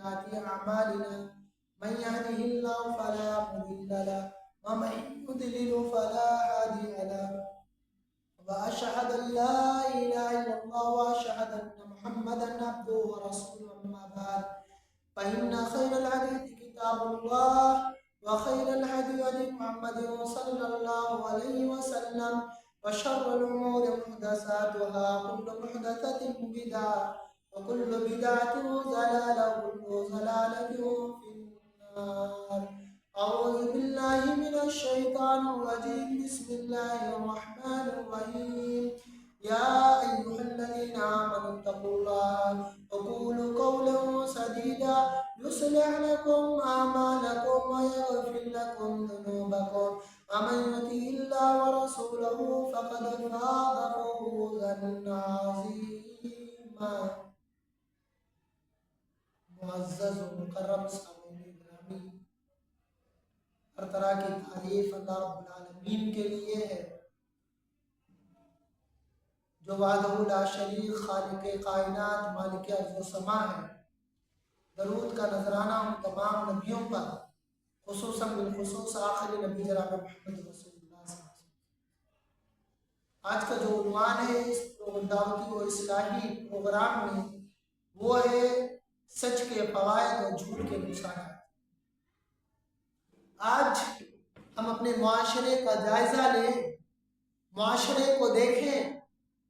سيئات أعمالنا من يهده الله فلا مضل له ومن يضلل فلا هادي له وأشهد أن لا إله إلا الله وأشهد أن محمدا عبده ورسوله أما بعد فإن خير الحديث كتاب الله وخير الهدي هدي محمد صلى الله عليه وسلم وشر الأمور محدثاتها كل محدثة بدعة وكل بدعة ضلالة وكل ضلالة في النار. أعوذ بالله من الشيطان الرجيم. بسم الله الرحمن الرحيم. يا أيها الذين آمنوا اتقوا الله وقولوا قولا سديدا يصلح لكم أعمالكم ويغفر لكم ذنوبكم ومن يطع الله ورسوله فقد فاز فوزا عظيما. معزز و مکرم سامعین گرامی، ہر طرح کی تعریف اللہ رب العالمین کے لیے ہے جو وحدہ لا شریک خالق کائنات مالک ارض و سما ہے۔ درود کا نذرانہ ہم تمام نبیوں پر، خصوصاً بالخصوص آخری نبی جناب محمد رسول اللہ صلی اللہ علیہ وسلم۔ آج کا جو عنوان ہے اس دعوتی و اصلاحی پروگرام میں وہ ہے سچ کے فوائد اور جھوٹ کے نقصانات۔ آج ہم اپنے معاشرے کا جائزہ لیں، معاشرے کو دیکھیں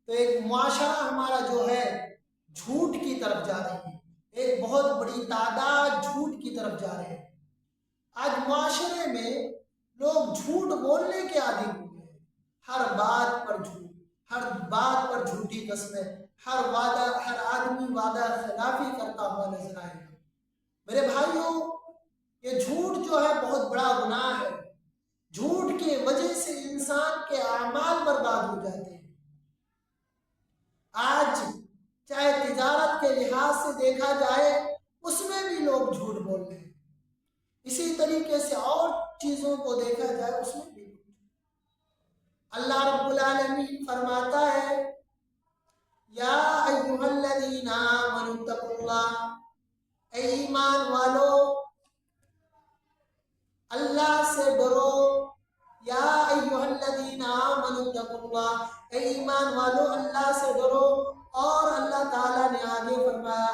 تو ایک معاشرہ ہمارا جو ہے جھوٹ کی طرف جا رہی ہے، ایک بہت بڑی تعداد جھوٹ کی طرف جا رہے ہیں۔ آج معاشرے میں لوگ جھوٹ بولنے کے عادی ہو گئے ہیں، ہر بات پر جھوٹ، ہر بات پر جھوٹی قسمیں، ہر آدمی وعدہ خلافی کرتا ہوا نظر آئے گا۔ میرے بھائیوں، یہ جھوٹ جو ہے بہت بڑا گناہ ہے۔ جھوٹ کی وجہ سے انسان کے اعمال برباد ہو جاتے ہیں۔ آج چاہے تجارت کے لحاظ سے دیکھا جائے اس میں بھی لوگ جھوٹ بول رہے ہیں، اسی طریقے سے اور چیزوں کو دیکھا جائے اس میں بھی۔ اللہ رب العالمین فرماتا ہے یا ایھا الذین آمنوا اتقوا اللہ، اے ایمان والو اللہ سے ڈرو۔ یا ایھا الذین آمنوا اتقوا اللہ، اے ایمان والو اللہ سے ڈرو۔ اور اللہ تعالیٰ نے آگے فرمایا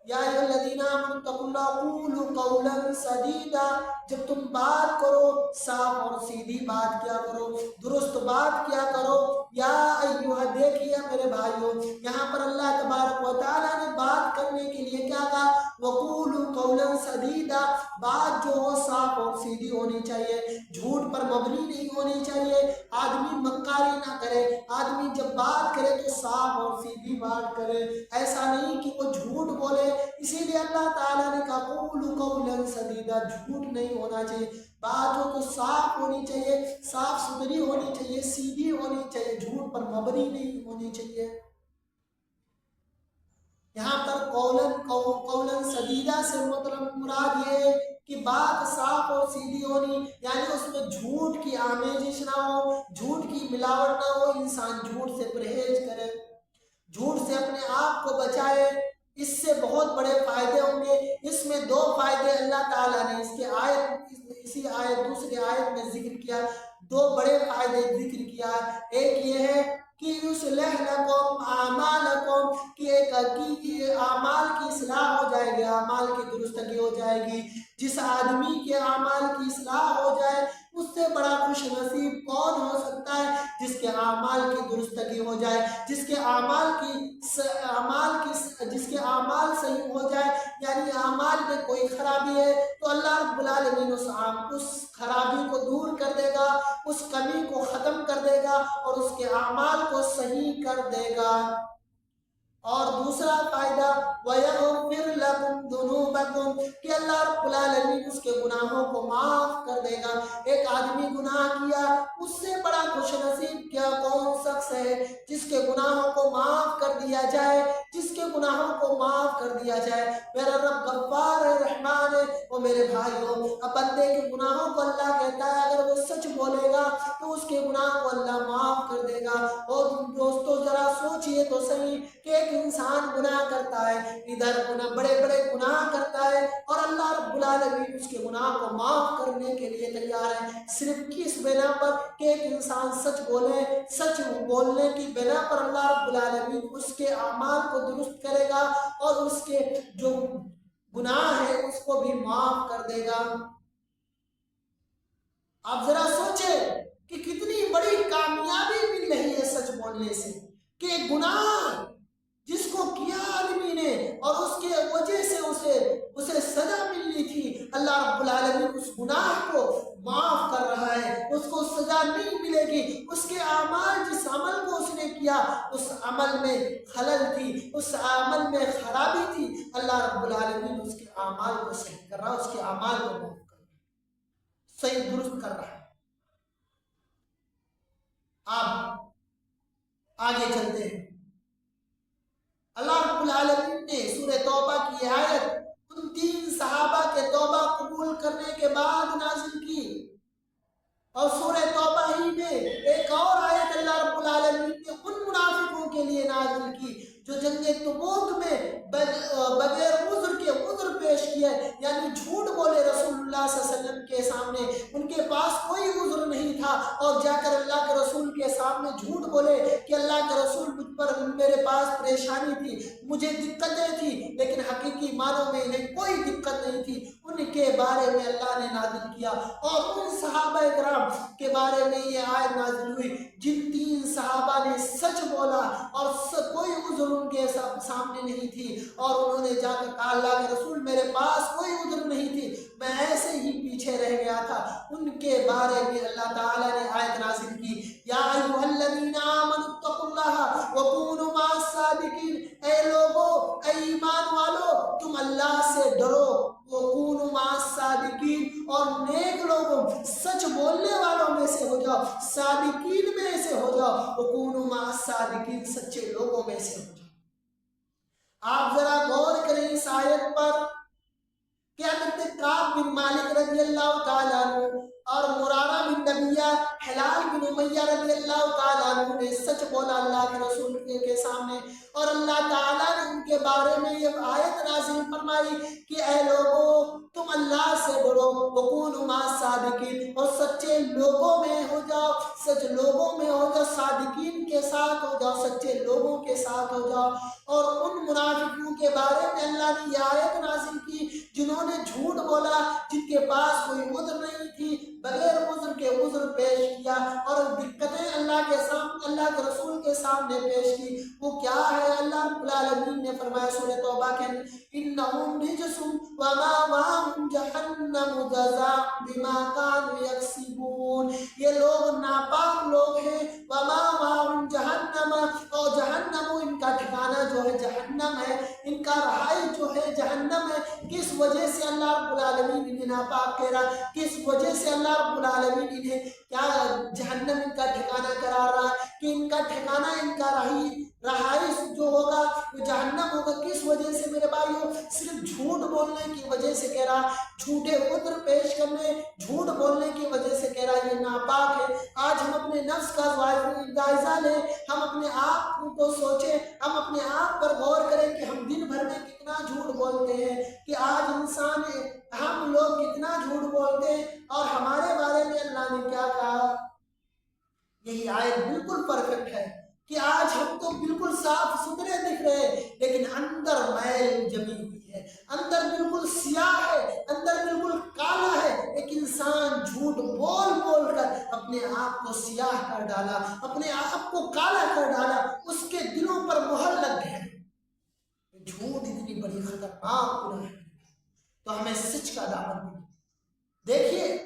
یا ایھا الذین آمنوا اتقوا اللہ قولوا قولا سدیدا، جب تم بات کرو صاف اور سیدھی بات کیا کرو، درست بات کیا کرو۔ یا ایھا، دیکھیے میرے بھائیوں، یہاں پر اللہ تبارک و تعالیٰ نے بات کرنے کے لیے کیا کہا؟ وقولوا قولا سدیدا، بات جو ہو صاف اور سیدھی ہونی چاہیے، جھوٹ پر مبنی نہیں ہونی چاہیے۔ آدمی مکاری نہ کرے، آدمی جب بات کرے تو صاف اور سیدھی بات کرے، ایسا نہیں کہ وہ جھوٹ بولے۔ اسی لیے اللہ تعالیٰ نے کہا قولوا قولا سدیدا، جھوٹ نہیں ہونا چاہیے، بات ہو تو صاف ہونی چاہیے، صاف ستھری ہونی چاہیے، سیدھی ہونی چاہیے، جھوٹ پر مبنی نہیں ہونی چاہیے۔ یہاں پر قولاً سدیدہ سے مطلب مراد یہ ہے کہ بات صاف اور سیدھی ہونی، یعنی اس میں جھوٹ کی آمیزش نہ ہو، جھوٹ کی ملاوٹ نہ ہو، انسان جھوٹ سے پرہیز کرے، جھوٹ سے اپنے آپ کو بچائے۔ اس سے بہت بڑے فائدے ہوں گے۔ اس میں دو فائدے اللہ تعالیٰ نے اسی آیت دوسری آیت میں ذکر کیا، دو بڑے فائدے ذکر کیا۔ ایک یہ ہے کہ یصلح لکم اعمالکم، کہ اعمال کی اصلاح ہو جائے گی، اعمال کی درستگی ہو جائے گی۔ جس آدمی کے اعمال کی اصلاح ہو جائے اس سے بڑا خوش نصیب کون ہو سکتا ہے؟ جس کے اعمال کی درستگی ہو جائے، جس کے اعمال صحیح ہو جائے، یعنی اعمال میں کوئی خرابی ہے تو اللہ رب العالمین اس خرابی کو دور کر دے گا، اس کمی کو ختم کر دے گا اور اس کے اعمال کو صحیح کر دے گا۔ اور دوسرا فائدہ وَيَغْفِرْ لَكُمْ ذُنُوبَكُمْ، کہ اللہ رب العالمین اس کے گناہوں کو معاف کر دے گا۔ ایک آدمی گناہ کیا، اس سے بڑا خوش نصیب کیا کون شخص ہے جس کے گناہوں کو معاف کر دیا جائے، جس کے گناہوں کو معاف کر دیا جائے۔ میرا رب غفار ہے، رحمان ہے۔ وہ میرے بھائیوں، اب بندے کے گناہوں کو اللہ کہتا ہے اگر وہ سچ بولے گا تو اس کے گناہ کو اللہ معاف کر دے گا۔ اور دوستو ذرا سوچئے تو صحیح کہ ایک انسان گناہ کرتا ہے، ادھر بڑے بڑے گناہ کرتا ہے، العالمین اس کے گناہ کو معاف کرنے کے لیے تیار ہے، صرف کس بنا پر کہ ایک انسان سچ بولے، سچ بولنے کی بنا پر اللہ رب العالمین اس کے اعمال کو درست کرے گا اور اس کے جو گناہ ہے اس کو بھی معاف کر دے گا۔ آپ ذرا سوچیں کہ کتنی بڑی کامیابی مل رہی ہے سچ بولنے سے، کہ گناہ جس کو کیا آدمی نے اور اس کے وجہ سے اسے سزا ملنی تھی، اللہ رب العالمین اس گناہ کو معاف کر رہا ہے، اس کو سزا نہیں ملے گی۔ اس کے اعمال، جس عمل کو اس نے کیا اس عمل میں خلل تھی، اس عمل میں خرابی تھی، اللہ رب العالمین اس کے اعمال کو صحیح کر رہا ہے، اس کے اعمال کو معاف کر رہا ہے، صحیح درست کر رہا ہے۔ آپ آگے چلتے ہیں، اللہ رب العالمین نے سورہ توبہ کی آیت ان 3 صحابہ کے توبہ قبول کرنے کے بعد نازل کی، اور سورہ توبہ ہی میں ایک اور آیت اللہ رب العالمین نے ان منافقوں کے لیے نازل کی جو جنگ تبوک میں بغیر عذر کے عذر پیش کیے، یعنی جھوٹ بولے رسول اللہ صلی اللہ علیہ وسلم کے سامنے، ان کے پاس کوئی عذر نہیں تھا اور جا کر اللہ کے رسول کے سامنے جھوٹ بولے کہ اللہ کے رسول مجھ پر، میرے پاس پریشانی تھی، مجھے دقتیں تھی، لیکن حقیقی معنوں میں انہیں کوئی دقت نہیں تھی۔ ان کے بارے میں اللہ نے نازل کیا، اور ان صحابہ کرام کے بارے میں یہ آیت نازل ہوئی جن 3 صحابہ نے سچ بولا اور کوئی عذر ان کے سامنے نہیں تھی، اور انہوں نے جا کر کہا اللہ کے رسول میرے پاس کوئی عذر نہیں تھی، میں ایسے ہی پیچھے رہ گیا تھا۔ ان کے بارے میں اللہ تعالیٰ نے آیت نازل کی، یا ایھا الذین آمنوا اتقوا اللہ وکونوا مع الصادقین، اے لوگو، اے ایمان والو، تم اللہ سے ڈرو، وکونوا مع الصادقین، اور نیک لوگوں، سچ بولنے والوں میں سے ہو جاؤ، صادقین میں سے ہو جاؤ، وکونوا مع الصادقین، سچے لوگوں میں سے ہو جاؤ۔ آپ ذرا غور کریں اس آیت پر کہ حضرت کعب بن مالک رضی اللہ تعالیٰ عنہ اور مرارہ بن ربیعہ، ہلال بن امیہ رضی اللہ تعالیٰ عنہ نے سچ بولا اللہ کے رسول کے سامنے، اور اللہ تعالیٰ نے ان کے بارے میں یہ آیت نازل فرمائی کہ اے لوگو، تم اللہ سے ڈرو، وکونوا مع الصادقین، اور سچے لوگوں میں ہو جاؤ، سچ لوگوں میں ہو جاؤ، صادقین کے ساتھ ہو جاؤ، سچے لوگوں کے ساتھ ہو جاؤ۔ اور ان منافقوں کے بارے میں اللہ نے یہ آیت نازل کی جنہوں نے جھوٹ بولا، جن کے پاس کوئی عذر نہیں تھی، بغیر عذر کے عذر پیش کیا اور دقتیں اللہ کے رسول کے سامنے پیش کی۔ وہ کیا ہے؟ اللہ رب العالمین نے فرمایا سورہ توبہ کے اندر، انہم رجس ومأواہم جہنم جزاء بما کانوا یکسبون، یہ لوگ ناپاک لوگ ہیں، ومأواہم جہنم، اور جہنم ان کا ٹھکانہ جو ہے جہنم ہے، ان کا رہائش جو ہے جہنم ہے۔ کس وجہ سے اللہ رب العالمین انہیں ناپاک کہہ رہا؟ کس وجہ سے اللہ رب العالمین انہیں کیا جہنم ان کا ٹھکانہ قرار رہا ہے کہ ان کا ٹھکانہ، ان کا رہائش جو ہوگا وہ جہنم ہوگا؟ کس وجہ سے میرے بھائیوں؟ صرف جھوٹ بولنے کی وجہ سے کہہ رہا، جھوٹے عذر پیش کرنے، جھوٹ بولنے کی وجہ سے کہہ رہا یہ ناپاک ہے۔ آج ہم اپنے نفس کا جائزہ لیں، ہم اپنے آپ کو سوچیں، ہم اپنے آپ پر غور کریں کہ ہم دن بھر میں کتنا جھوٹ بولتے ہیں، کہ آج انسان ہم لوگ کتنا جھوٹ بولتے ہیں اور ہمارے بارے میں اللہ نے کیا کہا۔ یہی آیت بالکل پرفیکٹ ہے کہ آج ہم تو بالکل صاف ستھرے دکھ رہے ہیں لیکن اندر میل جمی ہوئی ہے، اندر بالکل سیاہ ہے، اندر بالکل کالا ہے۔ ایک انسان جھوٹ بول بول کر اپنے آپ کو سیاہ کر ڈالا، اپنے آپ کو کالا کر ڈالا، اس کے دلوں پر مہر لگ گئے۔ جھوٹ اتنی بڑی خطرناک گناہ ہے تو ہمیں سچ کا دامن دیں۔ دیکھیے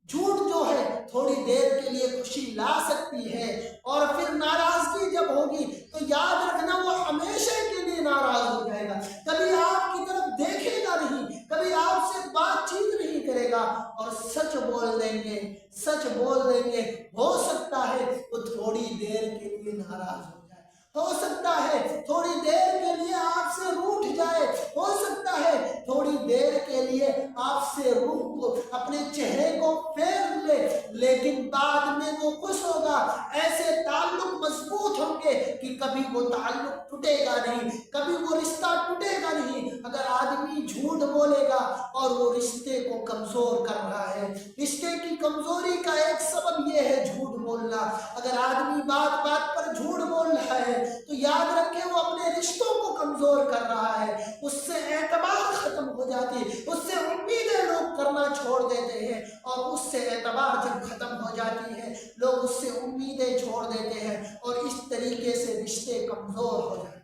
جھوٹ جو ہے تھوڑی دیر کے لیے خوشی لا سکتی ہے، اور پھر ناراضگی جب ہوگی تو یاد رکھنا وہ ہمیشہ کے لیے ناراض ہو جائے گا، کبھی آپ کی طرف دیکھے گا نہیں، کبھی آپ سے بات چیت نہیں کرے گا، اور سچ بول دیں گے، سچ بول دیں گے، ہو سکتا ہے وہ تھوڑی دیر کے لیے ناراض ہو جائے، ہو سکتا ہے تھوڑی دیر کے لیے آپ سے روٹھ جائے، ہو سکتا ہے تھوڑی دیر کے لیے آپ سے روح کو، اپنے چہرے کو پھیر لے، لیکن بعد میں وہ خوش ہوگا۔ ایسے تعلق مضبوط ہوں گے کہ کبھی وہ تعلق ٹوٹے گا نہیں، کبھی وہ رشتہ ٹوٹے گا نہیں۔ اگر آدمی جھوٹ بولے دے گا اور وہ رشتے کو کمزور کر رہا ہے۔ رشتے کی کمزوری کا ایک سبب یہ ہے جھوٹ بولنا۔ اگر آدمی بات بات پر جھوٹ بول رہا ہے تو یاد رکھے وہ اپنے رشتوں کو کمزور کر رہا ہے، اس سے اعتبار ختم ہو جاتی ہے، اس سے امیدیں لوگ کرنا چھوڑ دیتے ہیں، اور اس سے اعتبار جب ختم ہو جاتی ہے لوگ اس سے امیدیں چھوڑ دیتے ہیں، اور اس طریقے سے رشتے کمزور ہو جاتے ہیں۔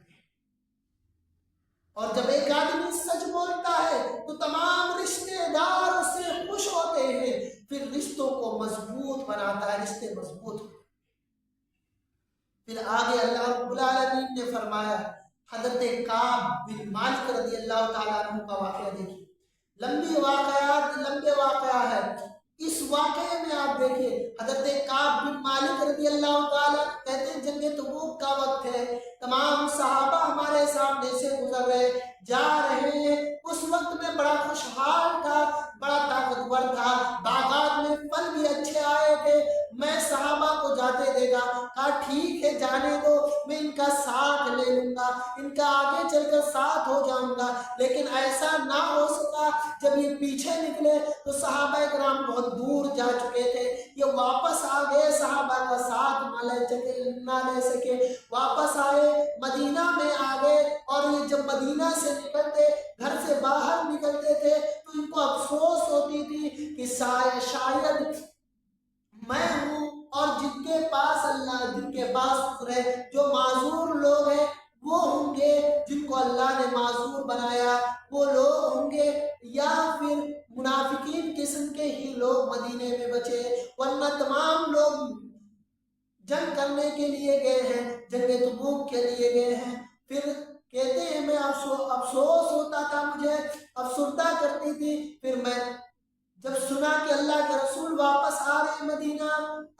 اور جب ایک آدمی سچ بولتا ہے تو تمام رشتے دار اس سے خوش ہوتے ہیں، پھر رشتوں کو مضبوط بناتا ہے، رشتے مضبوط ہوتے ہیں۔ پھر آگے اللہ رب العالمین نے فرمایا، حضرت کعب بن مالک رضی اللہ تعالیٰ عنہ کا واقعہ دیکھیے، لمبے واقعہ ہے۔ اس واقعے میں آپ دیکھیے حضرت کعب بن مالک رضی اللہ تعالیٰ کہتے ہیں جنگ تبوک کا وقت ہے، تمام صحابہ ہمارے سامنے سے گزر رہے جا رہے ہیں، اس وقت میں بڑا خوشحال تھا، بڑا طاقتور تھا، باغات میں پھل بھی اچھے آئے تھے، میں صحابہ کو جاتے دیکھا، کہا ٹھیک ہے جانے دو، میں ان کا ساتھ لے لوں گا، ان کا آگے چل کر ساتھ ہو جاؤں گا، لیکن ایسا نہ ہو سکا۔ جب یہ پیچھے نکلے تو صحابہ کرام بہت دور جا چکے تھے، یہ واپس آ گئے، صحابہ کا ساتھ نہ لے سکے، واپس آئے، مدینہ میں آ گئے، اور یہ جب مدینہ سے نکلتے، گھر سے باہر نکلتے تھے تو ان کو افسوس ہوتی تھی کہ شاید میں ہوں اور جن کے پاس جو معذور لوگ ہیں وہ ہوں گے، جن کو اللہ نے معذور بنایا وہ لوگ ہوں گے، یا پھر منافقین قسم کے ہی لوگ مدینے میں بچے، ورنہ تمام لوگ جنگ کرنے کے لیے گئے ہیں، جنگ تبوک کے لیے گئے ہیں۔ پھر کہتے ہیں میں افسوس ہوتا تھا، مجھے افسردہ کرتی تھی، پھر میں جب سنا کہ اللہ کے رسول واپس آ رہے ہیں مدینہ،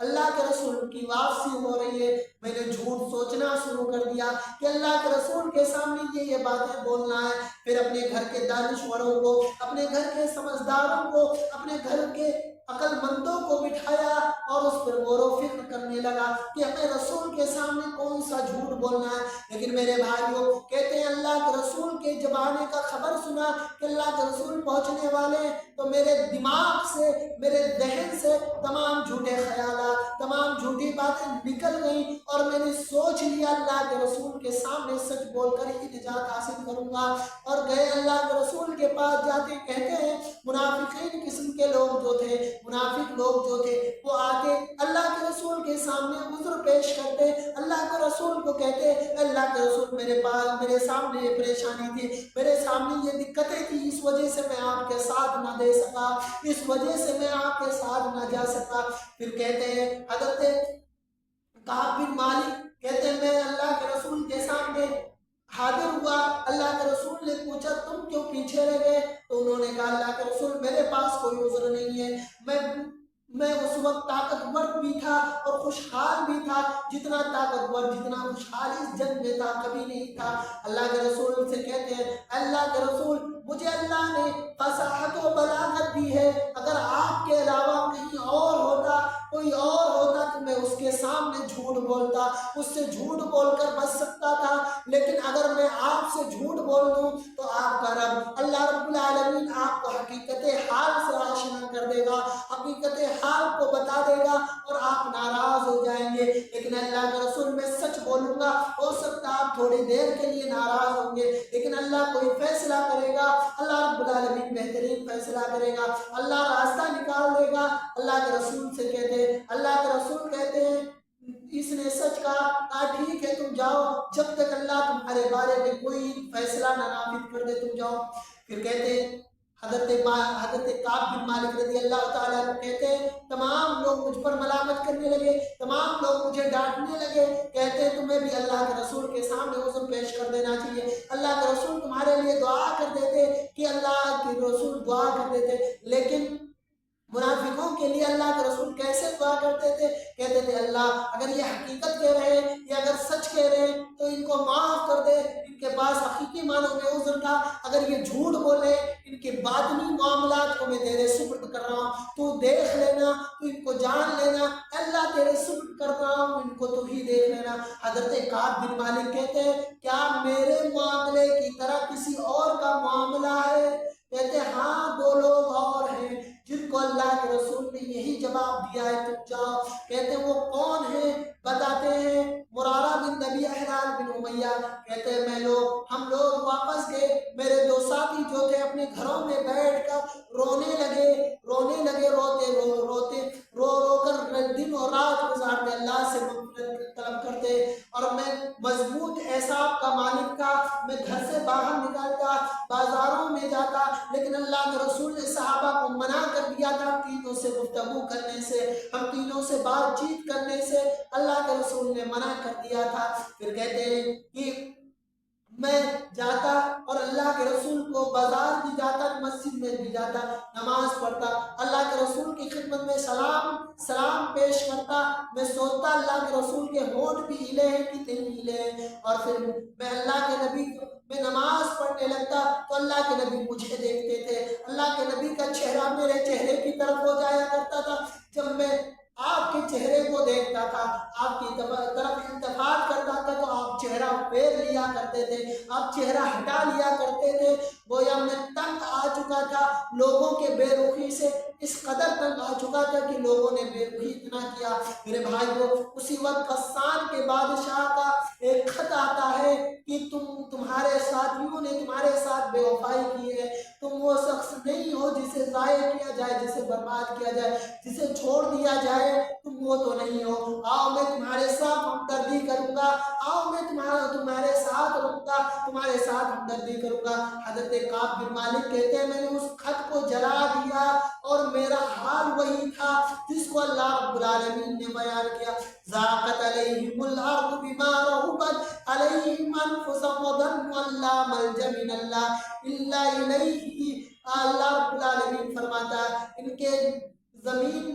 اللہ کے رسول کی واپسی ہو رہی ہے، میں نے جھوٹ سوچنا شروع کر دیا کہ اللہ کے رسول کے سامنے یہ باتیں بولنا ہے۔ پھر اپنے گھر کے دانشوروں کو، اپنے گھر کے سمجھداروں کو، اپنے گھر کے عقل مندوں کو بٹھایا اور اس پر غور و فکر کرنے لگا کہ اپنے رسول کے سامنے کون سا جھوٹ بولنا ہے۔ لیکن میرے بھائیوں کہتے ہیں اللہ کے رسول کے جب آنے کا خبر سنا کہ اللہ کے رسول پہنچنے والے ہیں تو میرے دماغ سے، میرے ذہن سے تمام جھوٹے خیالات، تمام جھوٹی باتیں نکل گئیں، اور میں نے سوچ لیا اللہ کے رسول کے سامنے سچ بول کر ہی نجات حاصل کروں گا۔ اور گئے اللہ کے رسول کے پاس، جاتے کہتے ہیں منافقین قسم کے لوگ جو تھے، منافق لوگ جو تھے وہ آتے اللہ کے رسول کے سامنے عذر پیش کرتے، اللہ کے رسول کو کہتے اللہ کے رسول میرے سامنے یہ پریشانی تھی، میرے سامنے یہ دقتیں تھی، اس وجہ سے میں آپ کے ساتھ نہ دے سکا، اس وجہ سے میں آپ کے ساتھ نہ جا سکا۔ پھر کہتے ہیں حضرت کعب بن مالک کہتے ہیں میں اللہ کے رسول کے سامنے حاضر ہوا، اللہ کے رسول نے پوچھا تم کیوں پیچھے رہ گئے؟ تو انہوں نے کہا اللہ کے رسول میرے پاس کوئی عذر نہیں ہے، میں اس وقت طاقتور بھی تھا اور خوشحال بھی تھا، جتنا طاقتور جتنا خوشحال اس جنگ میں تھا کبھی نہیں تھا۔ اللہ کے رسول سے کہتے ہیں اللہ کے رسول مجھے اللہ نے فصاحت و بلاغت دی ہے، اگر آپ کے علاوہ کہیں اور ہوتا، کوئی اور ہوتا تو میں اس کے سامنے جھوٹ بولتا، اس سے جھوٹ بول کر بچ سکتا تھا، لیکن اگر میں آپ سے جھوٹ بول دوں تو آپ کا رب اللہ رب العالمین آپ کو حقیقت حال سے آشنا کر دے گا، حقیقت حال کو بتا دے گا اور آپ ناراض ہو جائیں گے۔ لیکن اللہ کے رسول میں سچ بولوں گا، ہو سکتا آپ تھوڑی دیر کے لیے ناراض ہوں گے، لیکن اللہ کوئی فیصلہ کرے گا، اللہ رب العالمین بہترین فیصلہ کرے گا، اللہ راستہ نکال دے گا۔ اللہ کے رسول سے کہتے ہیں، اللہ کے رسول کہتے ہیں اس نے سچ کہا ٹھیک ہے تم جاؤ، جب تک اللہ تمہارے بارے میں کوئی فیصلہ نہ نافذ کر دے تم جاؤ۔ پھر کہتے ہیں حضرت کعب بن مالک رضی اللہ تعالیٰ عنہ کہتے ہیں تمام لوگ مجھ پر ملامت کرنے لگے، تمام لوگ مجھے ڈانٹنے لگے، کہتے ہیں تمہیں بھی اللہ کے رسول کے سامنے عذر پیش کر دینا چاہیے، اللہ کے رسول تمہارے لیے دعا کر دیتے کہ اللہ کے رسول دعا کر دیتے۔ لیکن منافقوں کے لیے اللہ کے رسول کیسے دعا کرتے تھے؟ کہتے تھے اللہ اگر یہ حقیقت کہہ رہے ہیں یا اگر سچ کہہ رہے ہیں تو ان کو معاف کر دے، ان کے پاس حقیقی معنوں میں عذر تھا، اگر یہ جھوٹ بولے ان کے باطنی معاملات کو میں تیرے سپرد کر رہا ہوں، تو دیکھ لینا، تو ان کو جان لینا، اللہ تیرے سپرد کر رہا ہوں، ان کو تو ہی دیکھ لینا۔ حضرت کعب بن مالک کہتے ہیں کیا میرے معاملے کی طرح کسی اور کا معاملہ ہے؟ کہتے ہیں دیا ہے تم جاؤ۔ کہتے ہیں وہ کون ہے؟ بتاتے ہیں مرارہ بن نبی احلال بن امیہ، کہتے ہیں ہم لوگ واپس گئے، میرے دو ساتھی جو تھے اپنے گھروں میں بیٹھ کر رونے لگے، رو رو کر دن اور رات گزارتے، اللہ سے مغفرت طلب کرتے، اور میں مضبوط اعصاب کا مالک تھا، میں گھر سے باہر نکلتا، بازاروں میں جاتا، لیکن اللہ کے رسول نے صحابہ کو منع کر دیا تھا تینوں سے گفتگو کرنے سے، ہم تینوں سے بات چیت کرنے سے اللہ کے رسول نے منع کر دیا تھا۔ پھر کہتے ہیں کہ میں جاتا اور اللہ کے رسول کو بازار بھی جاتا، مسجد میں بھی جاتا، نماز پڑھتا، اللہ کے رسول کی خدمت میں سلام پیش کرتا، میں سوچتا اللہ کے رسول کے ہونٹ بھی ہلے ہیں کہ نہیں ہلے ہیں، اور پھر میں اللہ کے نبی میں نماز پڑھنے لگتا تو اللہ کے نبی مجھے دیکھتے تھے، اللہ کے نبی کا چہرہ میرے چہرے کی طرف ہو جایا کرتا تھا، جب میں آپ کے چہرے کو دیکھتا تھا، آپ کی طرف التفات کرتا تھا تو آپ چہرہ پھیر لیا کرتے تھے، آپ چہرہ ہٹا لیا کرتے تھے، گویا میں تنگ آ چکا تھا لوگوں کے بے رخی سے، اس قدر تنگ آ چکا تھا کہ لوگوں نے بے رخی اتنا کیا۔ میرے بھائیو، اسی وقت غسان کے بادشاہ کا ایک خط آتا ہے کہ تمہارے ساتھیوں نے تمہارے ساتھ بے وفائی کی ہے، تم وہ شخص نہیں ہو جسے ضائع کیا جائے، جسے برباد کیا جائے، جسے چھوڑ دیا جائے، تم وہ تو نہیں ہو، آؤ میں تمہارے ساتھ ہمدردی کروں گا، آؤ میں تمہارے ساتھ رہوں گا، تمہارے ساتھ ہمدردی کروں گا۔ حضرت کعب بن مالک کہتے ہیں میں نے اس خط کو جلا دیا اور میرا حال وہی تھا جس کو اللہ رب العالمین نے بیان کیا، ضاقت علیہم الارض بما رحبت علیہم انفسہم وظنوا ان لا ملجا من اللہ الا الیہ۔ اللہ رب العالمین فرماتا ہے ان کے زمین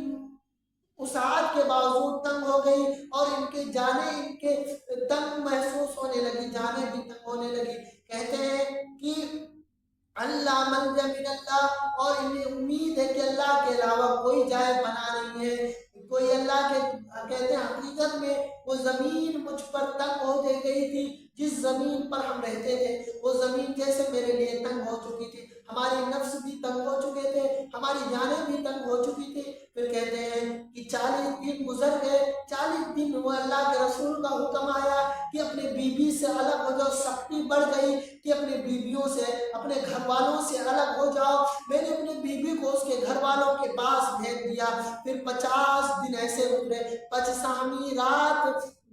وسعت کے باوجود تنگ ہو گئی اور ان کے جانیں ان کے تنگ محسوس ہونے لگی، جانیں بھی تنگ ہونے لگی۔ کہتے ہیں کہ اللہ ملجا من اللہ، اور انہیں امید ہے کہ اللہ کے علاوہ کوئی جائے بنا نہیں ہے، کوئی اللہ کے، کہتے ہیں حقیقت میں وہ زمین مجھ پر تنگ ہو گئی تھی، جس زمین پر ہم رہتے تھے وہ زمین جیسے میرے لیے تنگ ہو چکی تھی، ہمارے نفس بھی تنگ ہو چکے تھے، ہماری جانیں بھی تنگ ہو چکی تھی۔ پھر کہتے ہیں کہ 40 دن گزر گئے، 40 دن وہ اللہ کے رسول کا حکم آیا کہ اپنے بیوی سے الگ ہو جاؤ، سختی بڑھ گئی کہ اپنے بیویوں سے، اپنے گھر والوں سے الگ ہو جاؤ۔ میں نے اپنی بیوی کو اس کے گھر والوں کے پاس بھیج دیا۔ پھر 50 دن ایسے گزرے، 50ویں رات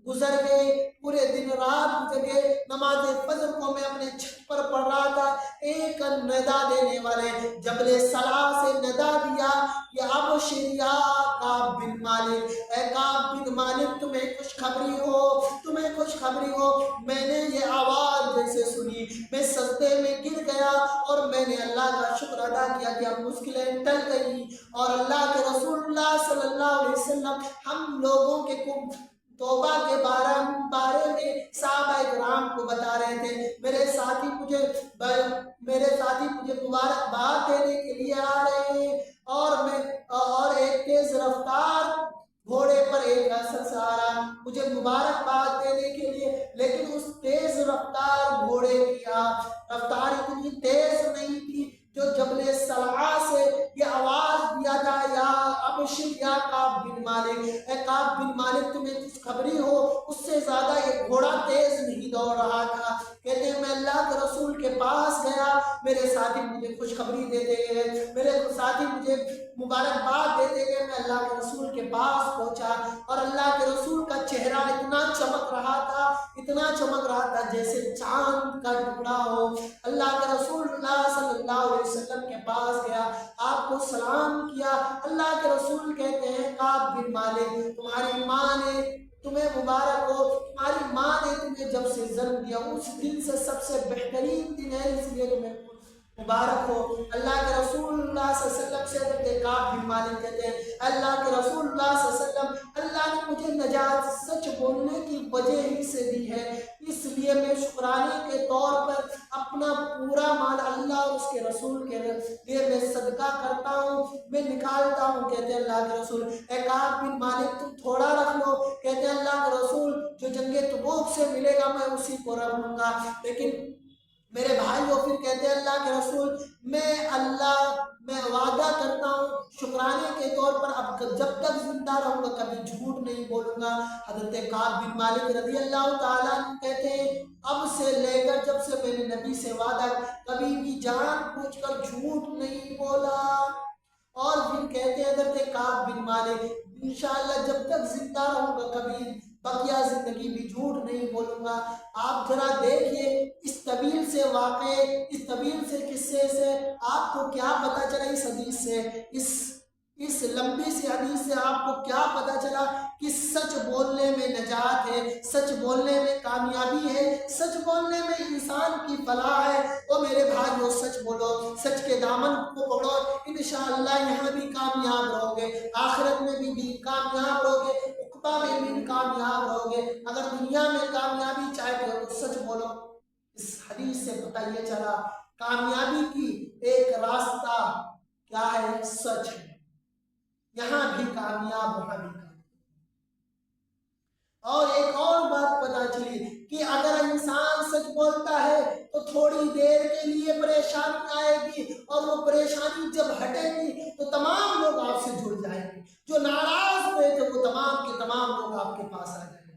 گزر گئے، پورے دن رات گزر گئے، نماز فجر کو میں اپنے چھت پر پڑھ رہا تھا، ایک ندا دینے والے جبل صلا سے ندا دیا کہ ابشر یا کعب بن مالک، اے کعب بن مالک تمہیں خوشخبری ہو، تمہیں خوشخبری ہو۔ میں نے یہ آواز جیسے سنی میں سجدے میں گر گیا اور میں نے اللہ کا شکر ادا کیا کہ اب مشکلیں ٹل گئی، اور اللہ کے رسول اللہ صلی اللہ علیہ وسلم ہم لوگوں کے توبہ کے بارے میں صحابہ کرام کو بتا رہے تھے۔ میرے ساتھی مجھے مبارکباد دینے کے لیے آ رہے ہیں، اور ایک تیز رفتار گھوڑے پر ایک شخص آ رہا مجھے مبارکباد دینے کے لیے، لیکن اس تیز رفتار گھوڑے کی رفتار اتنی تیز نہیں تھی جو جبل صلعہ سے یہ آواز دیا تھا یا ابشر یا کعب بن مالک، اے کعب بن مالک تمہیں کچھ خبری ہو، اس سے زیادہ یہ گھوڑا تیز نہیں دوڑ رہا تھا۔ کہتے ہیں میں اللہ کے رسول کے پاس گیا، میرے ساتھی مجھے خوشخبری دیتے گئے، میرے ساتھی مجھے مبارکباد دیتے گئے، میں اللہ کے رسول کے پاس پہنچا اور اللہ کے رسول کا چہرہ اتنا چمک رہا تھا جیسے چاند کا ٹکڑا ہو۔ اللہ کے رسول اللہ صلی اللہ علیہ وسلم کے پاس گیا، آپ کو سلام کیا۔ اللہ کے رسول کہتے ہیں کعب بن مالک تمہاری ماں نے تمہیں مبارک ہو، تمہاری ماں نے تمہیں جب سے جنم دیا اس دن سے سب سے بہترین دن ہے، اس لیے تمہیں مبارک ہو۔ اللہ کے رسول اللہ صلی اللہ علیہ وسلم سے حضرت کعب بن مالک کہتے ہیں اللہ کے رسول اللہ صلی اللہ علیہ وسلم اللہ نے مجھے نجات سچ بولنے کی وجہ ہی سے دی ہے، اس لیے میں شکرانے کے طور پر اپنا پورا مال اللہ اور اس کے رسول کے لیے میں صدقہ کرتا ہوں، میں نکالتا ہوں۔ کہتے ہیں اللہ کے رسول اے کعب بن مالک تم تھوڑا رکھ لو، کہتے ہیں اللہ کے رسول جو جنگ تبوک سے ملے گا میں اسی کو رکھ لوں گا۔ لیکن میرے بھائیو پھر کہتے ہیں اللہ کے رسول میں وعدہ کرتا ہوں شکرانے کے طور پر اب جب تک زندہ زندہ رہوں گا کبھی جھوٹ نہیں بولوں گا۔ حضرت کعب بن مالک رضی اللہ تعالیٰ عنہ کہتے ہیں اب سے لے کر جب سے میں نے نبی سے وعدہ کبھی بھی جان بوجھ کر جھوٹ نہیں بولا۔ اور پھر کہتے ہیں حضرت کعب بن مالک انشاءاللہ جب تک زندہ رہوں گا کبھی بقیہ زندگی بھی جھوٹ نہیں بولوں گا۔ آپ ذرا دیکھیے اس طویل سے واقعے، اس طویل سے قصے سے آپ کو کیا پتہ چلا، اس حدیث سے، اس لمبی سی حدیث سے آپ کو کیا پتہ چلا کہ سچ بولنے میں نجات ہے، سچ بولنے میں کامیابی ہے، سچ بولنے میں انسان کی فلاح ہے۔ او میرے بھائیو سچ بولو، سچ کے دامن کو پکڑو، انشاءاللہ یہاں بھی کامیاب رہو گے، آخرت میں بھی کامیاب رہو گے، عقبہ میں بھی کامیاب رہو گے۔ اگر دنیا میں کامیابی چاہتے ہو تو سچ بولو۔ اس حدیث سے پتہ یہ چلا کامیابی کی ایک راستہ کیا ہے؟ سچ ہے۔ یہاں بھی کامیاب وہاں بھی کامیاب۔ اور ایک اور بات پتہ چلی کہ اگر انسان سچ بولتا ہے تو تھوڑی دیر کے لیے پریشانی آئے گی، اور وہ پریشانی جب ہٹے گی تو تمام لوگ آپ سے جڑ جائیں گے، جو ناراض ہوئے تھے وہ تمام کے تمام لوگ آپ کے پاس آ جائیں گے،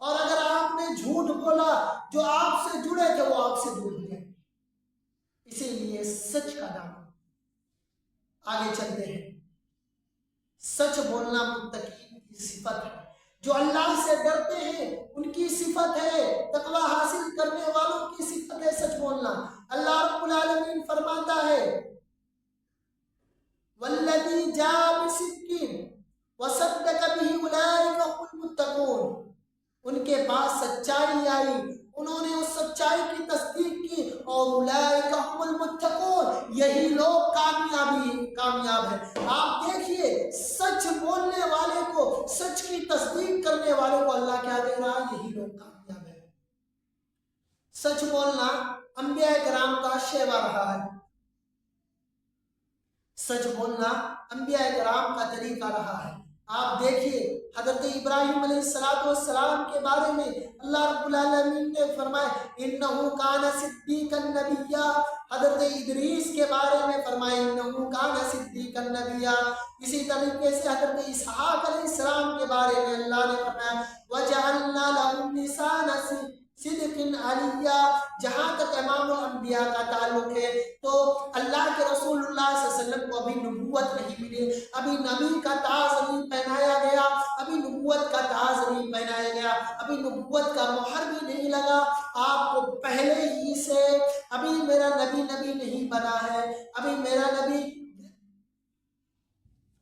اور اگر آپ نے جھوٹ بولا جو آپ سے جڑے تھے وہ آپ سے جڑ جائیں گے۔ اسی لیے سچ کا دامن۔ آگے چلتے ہیں۔ سچ بولنا متقین کی صفت ہے، جو اللہ سے ڈرتے ہیں ان کی صفت ہے، تقوی حاصل کرنے والوں کی صفت ہے سچ بولنا۔ اللہ رب العالمین فرماتا ہے والذی جاء بصدق وصدق به اولئک هم المتقون، ان کے پاس سچائی آئی، انہوں نے اس سچائی کی تصدیق کی، اور اولئک هم المتقون، یہی لوگ کامیاب ہیں۔ آپ دیکھیے سچ بولنے والے کو، سچ کی تصدیق کرنے والے کو اللہ کیا دے رہا ہے؟ یہی لوگ کامیاب ہیں۔ سچ بولنا انبیاء کرام کا شیوا رہا ہے، سچ بولنا انبیاء کرام کا طریقہ رہا ہے۔ آپ دیکھیے حضرت ابراہیم علیہ السلام کے بارے میں اللہ رب العالمین نے فرمایا انہو کان صدیقا نبیا، حضرت ادریس کے بارے میں فرمایا انہو کان صدیقا نبیا۔ اسی طریقے سے حضرت اسحاق علیہ السلام کے بارے میں اللہ نے فرمایا وجعلنا لهم لسان صدق علیہ۔ جہاں تک امام الانبیاء کا تعلق ہے تو اللہ کے رسول اللہ صلی اللہ علیہ وسلم کو ابھی نبوت نہیں ملی، ابھی نبی کا تاج نہیں پہنایا گیا، ابھی نبوت کا تاج نہیں پہنایا گیا، ابھی نبوت کا مہر بھی نہیں لگا۔ آپ کو پہلے ہی سے ابھی میرا نبی نہیں بنا ہے، ابھی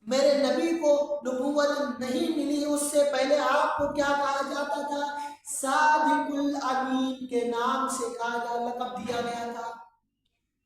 میرے نبی کو نبوت نہیں ملی، اس سے پہلے آپ کو کیا کہا جاتا تھا؟ صادق الامین کے نام سے لقب دیا گیا تھا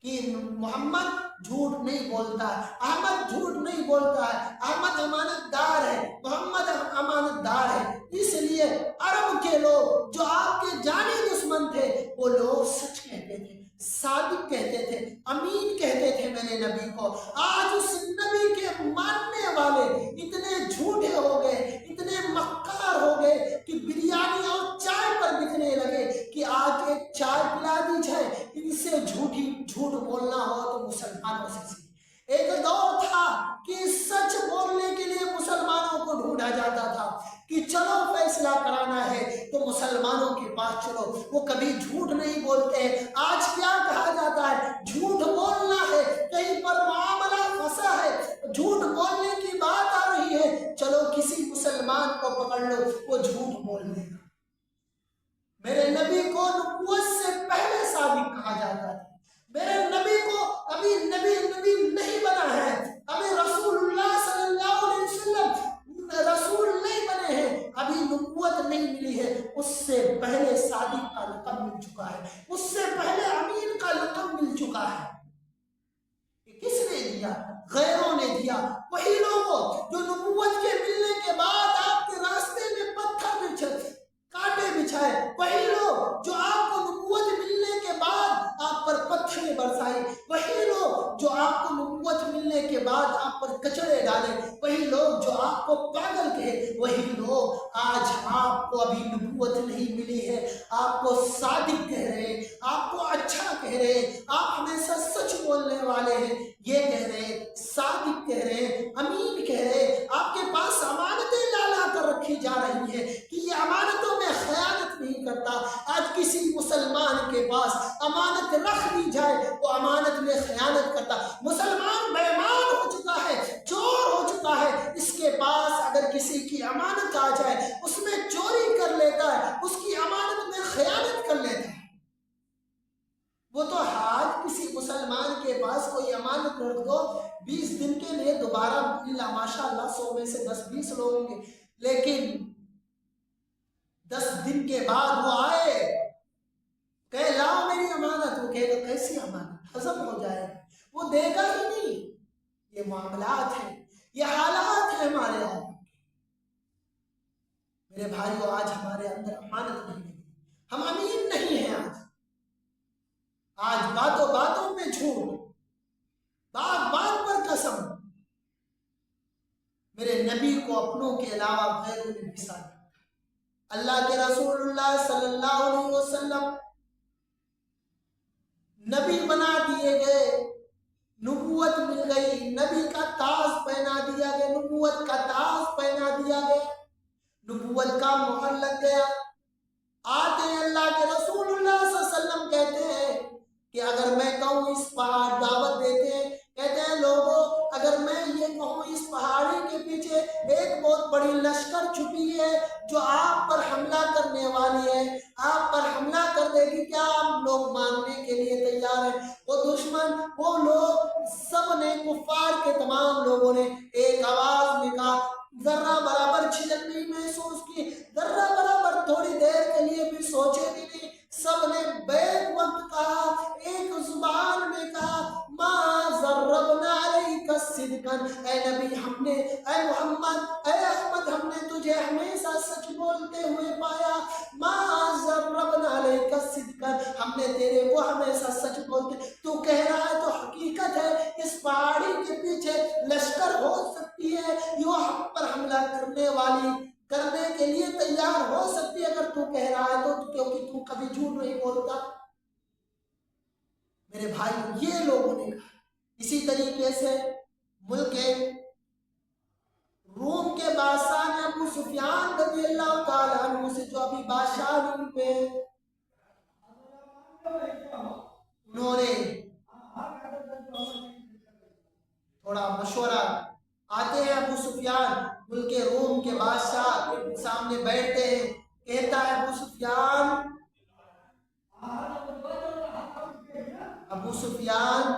کہ محمد جھوٹ نہیں بولتا ہے، احمد جھوٹ نہیں بولتا ہے، احمد امانت دار ہے، محمد امانت دار ہے۔ اس لیے عرب کے لوگ جو آپ کے جانی دشمن تھے وہ لوگ سچ کہتے تھے، صادق کہتے تھے، امین کہتے تھے میرے نبی کو۔ آج اس نبی کے ماننے والے اتنے جھوٹے ہو گئے، اتنے مکار ہو گئے کہ بریانی اور چائے پر بکنے لگے کہ آج ایک چائے پلا دی جائے، ان سے جھوٹ بولنا ہو تو مسلمانوں سے سیکھ۔ ایک دور تھا کہ سچ بولنے کے لیے مسلمانوں کو ڈھونڈا جاتا تھا کہ چلو فیصلہ کرانا ہے تو مسلمانوں کے پاس چلو، وہ کبھی جھوٹ نہیں بولتے ہیں۔ آج کیا کہا جاتا ہے؟ جھوٹ بولنا ہے، کہیں پر معاملہ پھنسا ہے، جھوٹ بولنے کی بات آ رہی ہے، چلو کسی مسلمان کو پکڑ لو وہ جھوٹ بول دے گا۔ میرے نبی کو نبوت سے پہلے صادق کہا جاتا ہے، میرے نبی کو ابھی نبی نہیں بنا ہے، ابھی رسول اللہ صلی اللہ علیہ وسلم رسول نہیں بنے ہیں، ابھی نبوت نہیں ملی ہے، اس سے پہلے صادق کا لقب مل چکا ہے، اس سے پہلے امین کا لقب مل چکا ہے۔ کس نے دیا؟ غیروں نے دیا، وہی لوگ جو نبوت کے ملنے کے بعد آپ کے راستے میں پتھر کانٹے بچھائے، وہی لوگ جو آپ کو نبوت ملنے کے بعد آپ پر پتھریں برسائے، وہی لوگ جو آپ کو نبوت ملنے کے بعد آپ پر کچڑے ڈالے، وہی لوگ جو آپ کو پاگل کہے، وہی لوگ آج آپ کو ابھی نبوت نہیں ملی ہے، آپ کو صادق کہہ رہے ہیں، آپ کو اچھا کہہ رہے ہیں، آپ ہمیشہ سچ بولنے والے ہیں، یہ کہہ رہے ہیں، صادق کہہ رہے ہیں، امین کہہ رہے ہیں، آپ کے پاس امانت مسلمان بیمان ہو چکا ہے، چور ہو چکا ہے، اس کے پاس اگر کسی کی امانت آ جائے اس میں چوری کر لیتا ہے، اس کی امانت میں خیانت کر لیتا ہے۔ وہ تو آج کسی مسلمان کے پاس کوئی امانت رکھ دو، 20 دن کے لیے دوبارہ اللہ ماشاء اللہ 100 میں سے 10-20 لوگ ہوں گے، لیکن 10 دن کے بعد وہ آئے کہ لاؤ میری امانت، وہ کہے گا کیسی امانت، ہضم ہو جائے گا، وہ دے گا ہی نہیں۔ یہ معاملات ہیں، یہ حالات ہیں ہمارے یہاں۔ میرے بھائیو آج ہمارے اندر امانت نہیں ہے، ہم امین نہیں ہیں۔ آج باتوں باتوں پہ جھوٹ، بات بات پر قسم، میرے نبی کو اپنوں کے علاوہ غیروں نے بسا دیا۔ اللہ کے رسول اللہ صلی اللہ علیہ وسلم نبی بنا دیے گئے، نبوت مل گئی، نبی کا تاج پہنا دیا گیا، نبوت کا تاج پہنا دیا گیا، نبوت کا مہر لگ گیا۔ آتے ہیں اللہ کے رسول اللہ صلی اللہ علیہ وسلم کہتے ہیں کہ اگر میں کہوں اس پہاڑ دعوت دیتے ہیں، کہتے ہیں لوگوں اگر میں یہ کہوں اس پہاڑی کے پیچھے ایک بہت بڑی لشکر چھپی ہے جو آپ پر حملہ کرنے والی ہے، آپ پر حملہ کر دے گی، کیا آپ لوگ ماننے کے لیے تیار ہیں؟ وہ دشمن، وہ لوگ سب نے، کفار کے تمام لوگوں نے ایک آواز میں کہا، ذرہ برابر جھجک نہیں محسوس کی، ذرہ برابر تھوڑی دیر کے لیے بھی سوچے بھی نہیں، سب نے بیک وقت کہا، ایک زبان میں کہا، ما ضربنا علیک صدقا، اے نبی ہم نے، اے محمد، اے احمد ہم نے تجھے ہمیشہ سچ بولتے ہوئے پایا، ما ضربنا علیک صدقا، ہم نے تیرے کو ہمیشہ سچ بولتے، تو کہہ رہا ہے تو حقیقت ہے، اس پہاڑی کے پیچھے لشکر ہو سکتی ہے، یہ ہم پر حملہ کرنے والی، کرنے کے لیے تیار ہو سکتی ہے، اگر تو کہہ رہا ہے تو، کیونکہ تو کبھی جھوٹ نہیں بولتا۔ میرے بھائی یہ لوگوں نے کہا۔ اسی طریقے سے ملک روم کے بادشاہ نے ابو سفیان رضی اللہ تعالیٰ عنہ سے، جو ابھی بادشاہ روم پہ، انہوں نے تھوڑا مشورہ، آتے ہیں ابو سفیان ملک روم کے بادشاہ کے سامنے بیٹھتے ہیں، کہتا ہے ابو سفیان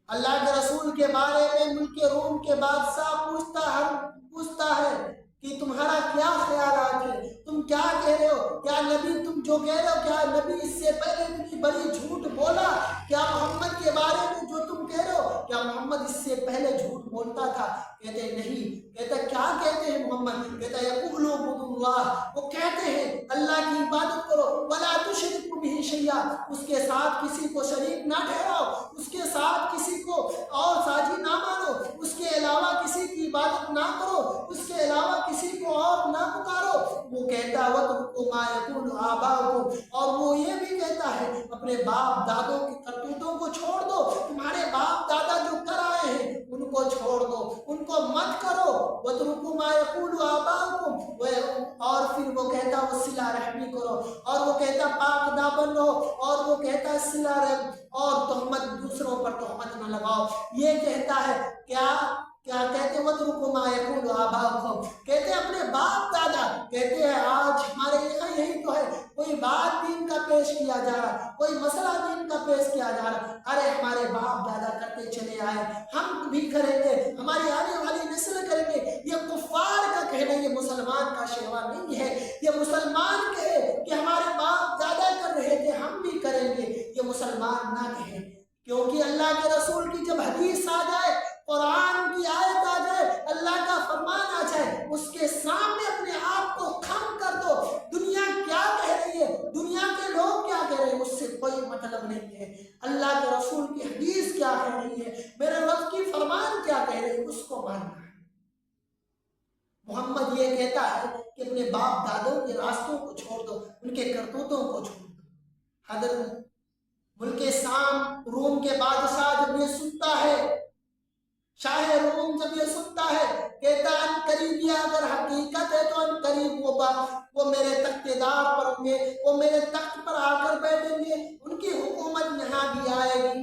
اللہ کے رسول کے بارے میں ملک روم کے بادشاہ پوچھتا ہے کہ تمہارا کیا خیالات ہے، تم کیا کہہ رہے ہو، کیا نبی تم جو کہہ رہے ہو، کیا نبی اس سے پہلے اتنی بڑی جھوٹ بولا، کیا محمد کے بارے میں جو تم کہہ رہے ہو کیا محمد اس سے پہلے جھوٹ بولتا تھا؟ کہتے ہیں نہیں۔ کہتا ہے کیا کہتے ہیں محمد؟ کہتا ہے یقولوا اعبدوا اللہ، وہ کہتے ہیں اللہ کی عبادت کرو، ولا تشرکوا بہ شیئا، اس کے ساتھ کسی کو شریک نہ ٹھہراؤ، اس کے ساتھ کسی کو اور ساجی نہ مانو، اس کے علاوہ کسی کی عبادت نہ کرو، اس کے علاوہ کسی کو اور نہ پکارو۔ وہ کہتا ہے وَاتَّقُوا مَا يَقُولُ آبَاؤُكُمْ، اور وہ یہ بھی کہتا ہے اپنے باپ دادوں کی کرتوتوں کو چھوڑ دو، تمہارے باپ دادا جو کر آئے ہیں ان کو چھوڑ دو، ان کو مت کرو۔ وَاتَّقُوا مَا يَقُولُ آبَاؤُكُمْ، اور پھر وہ کہتا وہ صلہ رحمی کرو، اور وہ کہتا پاک دامن رہو، اور وہ کہتا صلہ رحم، اور تہمت دوسروں پر تہمت نہ لگاؤ۔ یہ کہتا ہے کیا کہتے ہیں وَاتَّقُوا مَا يَقُولُ آبَاؤُكُمْ، کہتے ہیں اپنے باپ دادا، کہتے ہیں آج ہمارے یہاں یہی تو ہے، کوئی بات دین کا پیش کیا جا رہا، کوئی مسئلہ دین کا پیش کیا جا رہا، ارے ہمارے باپ دادا کرتے چلے آئے، ہم بھی کریں گے، ہماری آنے والی نسل کریں گے۔ یہ کفار کا کہنا، یہ مسلمان کا شیوا نہیں ہے۔ یہ مسلمان کہے کہ ہمارے باپ دادا کر رہے تھے ہم بھی کریں گے، یہ مسلمان نہ کہے، کیونکہ اللہ کے رسول کی جب حدیث آ جائے، قرآن کی آیت آ جائے، اللہ کا فرمان آ جائے، اس کے سامنے اپنے آپ کو خم کر دو۔ دنیا کیا کہہ رہی ہے، دنیا کے لوگ کیا کہہ رہے ہیں، اس سے کوئی مطلب نہیں ہے۔ اللہ کے رسول کی حدیث کیا کہہ رہی ہے، میرے رب کی فرمان کیا کہہ رہی ہے، اس کو ماننا ہے۔ محمد یہ کہتا ہے کہ اپنے باپ دادوں کے راستوں کو چھوڑ دو، ان کے کرتوتوں کو چھوڑ دو۔ حضرت ملک شام روم کے بادشاہ جب یہ سنتا ہے، شاہ روم جب یہ سنتا ہے، کہتا ان قریب یہ اگر حقیقت ہے تو ان قریب وہ میرے تخت دار پر ہوں گے، وہ میرے تخت پر آ کر بیٹھیں گے، ان کی حکومت یہاں بھی آئے گی۔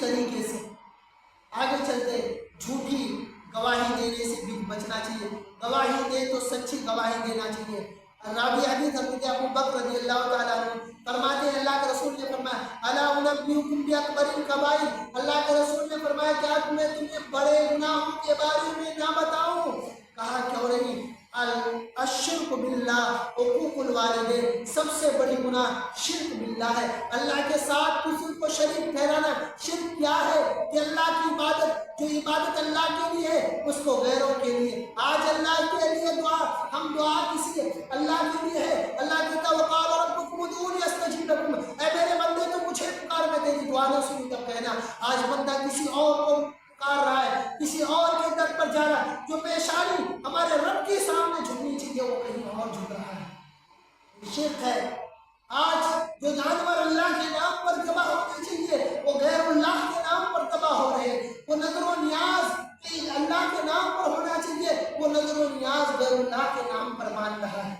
طریقے سے آگے چلتے جھوٹی گواہی دینے سے بھی بچنا چاہیے. گواہی دے تو سچی گواہی دینا چاہیے. راوی حدیث حضرت ابو بکر رضی اللہ تعالیٰ عنہ فرماتے ہیں اللہ کے رسول نے فرمایا الا انبئکم باکبر الکبائر، اللہ کے رسول نے فرمایا کیا میں تمہیں بڑے گناہوں کے بارے میں نہ بتاؤں؟ کہا کیوں نہیں؟ الشرک باللہ، حقوق الوالدین، سب سے بڑی گناہ شرک باللہ ہے، اللہ کے ساتھ کسی کو شریک ٹھہرانا. شرک کیا ہے؟ کہ اللہ کی عبادت، جو عبادت اللہ کے لیے ہے اس کو غیروں کے لیے. آج اللہ کے لیے ہم دعا کسی اللہ کے لیے ہے. اللہ کہتا وقال ربکم ادعونی استجب لکم، اے میرے بندے تو مجھے پکار میں تیری دعا نہ سنوں گا کہنا. آج بندہ کسی اور کو پکار رہا ہے، کسی اور کے در پر جا رہا ہے. جو پیشانی ہمارے رب کے سامنے جھکنی چاہیے وہ کہیں اور جھک رہا ہے. شرک ہے. آج جو جانور اللہ کے نام پر ذبح ہونے چاہیے وہ غیر اللہ کے نام پر ذبح ہو رہے ہیں. وہ نظر و نیاز اللہ کے نام پر ہونا چاہیے، وہ نظر و نیاز غیر اللہ کے نام پر مان رہا ہے.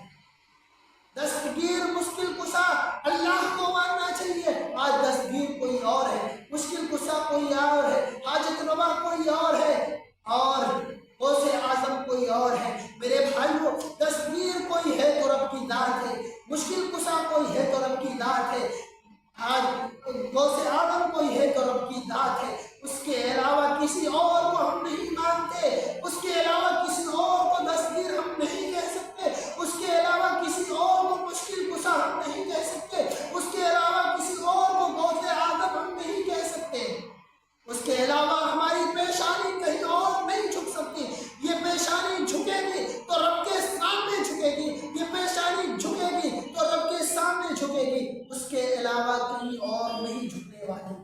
دستگیر مشکل کشا اللہ کو ماننا چاہیے، آج دستگیر کوئی اور ہے، مشکل کشا کوئی اور ہے، حاجت روا کوئی اور ہے، اور غوث اعظم کوئی اور ہے. میرے بھائیو دستگیر کوئی ہے تو رب کی ذات ہے، مشکل کشا کوئی ہے تو رب کی ذات ہے، آج غوث اعظم کوئی ہے تو رب کی ذات ہے. اس کے علاوہ کسی اور کو ہم نہیں مانتے، اس کے علاوہ کسی اور کو دستگیر ہم نہیں کہہ سکتے، اس کے علاوہ کسی اور کو مشکل کشا ہم نہیں کہہ سکتے، اس کے علاوہ کسی اور کو غوث اعظم ہم نہیں کہہ سکتے. اس کے علاوہ ہماری پیشانی کہیں اور نہیں جھک سکتی. یہ پیشانی جھکے گی تو رب کے سامنے جھکے گی، یہ پیشانی جھکے گی تو رب کے سامنے جھکے گی. اس کے علاوہ کہیں اور نہیں جھکنے والی.